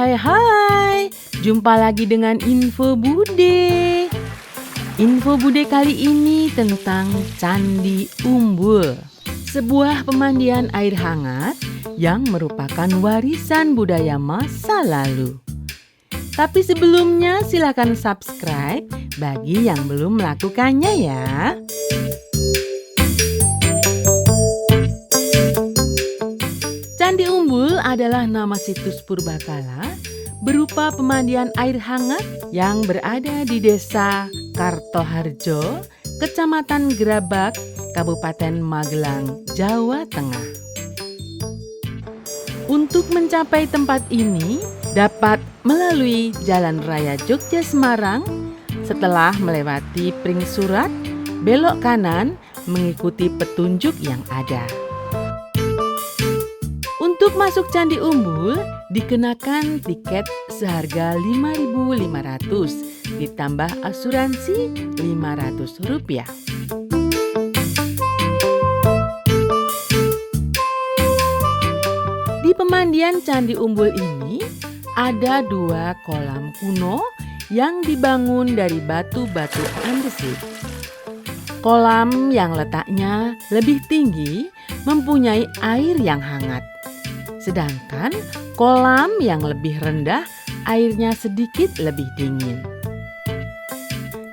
Hai, jumpa lagi dengan Info Bude. Info Bude kali ini tentang Candi Umbul, sebuah pemandian air hangat yang merupakan warisan budaya masa lalu. Tapi sebelumnya silakan subscribe bagi yang belum melakukannya ya. Candi Umbul adalah nama situs purbakala berupa pemandian air hangat yang berada di Desa Kartoharjo, Kecamatan Gerabak, Kabupaten Magelang, Jawa Tengah. Untuk mencapai tempat ini dapat melalui Jalan Raya Jogja Semarang, setelah melewati Pring Surat, belok kanan mengikuti petunjuk yang ada. Untuk masuk Candi Umbul dikenakan tiket seharga Rp5.500 ditambah asuransi Rp500. Di pemandian Candi Umbul ini ada 2 kolam kuno yang dibangun dari batu-batu andesit. Kolam yang letaknya lebih tinggi mempunyai air yang hangat. Sedangkan kolam yang lebih rendah airnya sedikit lebih dingin.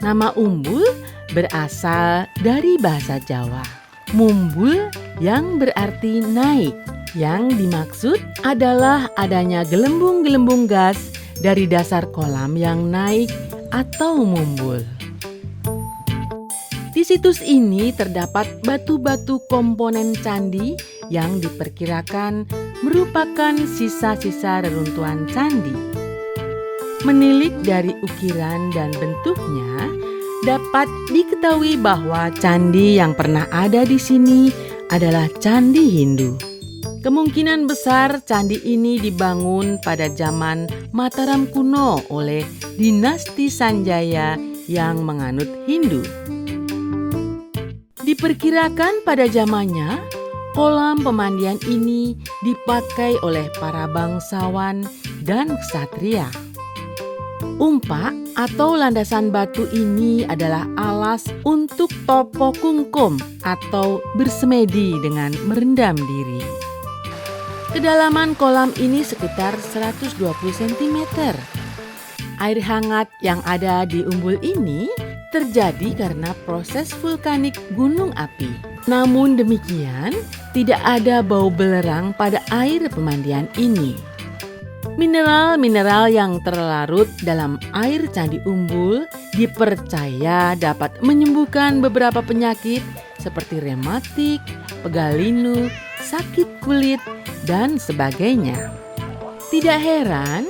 Nama Umbul berasal dari bahasa Jawa. Mumbul yang berarti naik. Yang dimaksud adalah adanya gelembung-gelembung gas dari dasar kolam yang naik atau mumbul. Di situs ini terdapat batu-batu komponen candi yang diperkirakan merupakan sisa-sisa reruntuhan candi. Menilik dari ukiran dan bentuknya, dapat diketahui bahwa candi yang pernah ada di sini adalah candi Hindu. Kemungkinan besar candi ini dibangun pada zaman Mataram kuno oleh dinasti Sanjaya yang menganut Hindu. Diperkirakan pada zamannya, kolam pemandian ini dipakai oleh para bangsawan dan ksatria. Umpak atau landasan batu ini adalah alas untuk topo kungkum atau bersemedi dengan merendam diri. Kedalaman kolam ini sekitar 120 cm. Air hangat yang ada di Umbul ini terjadi karena proses vulkanik gunung api. Namun demikian, tidak ada bau belerang pada air pemandian ini. Mineral-mineral yang terlarut dalam air Candi Umbul dipercaya dapat menyembuhkan beberapa penyakit seperti rematik, pegalinu, sakit kulit, dan sebagainya. Tidak heran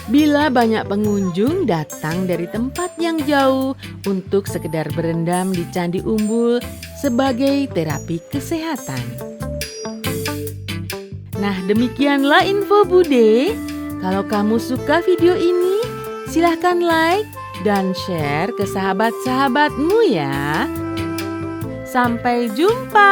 bila banyak pengunjung datang dari tempat yang jauh untuk sekedar berendam di Candi Umbul sebagai terapi kesehatan. Nah, demikianlah Info Bude. Kalau kamu suka video ini, silahkan like dan share ke sahabat-sahabatmu ya. Sampai jumpa.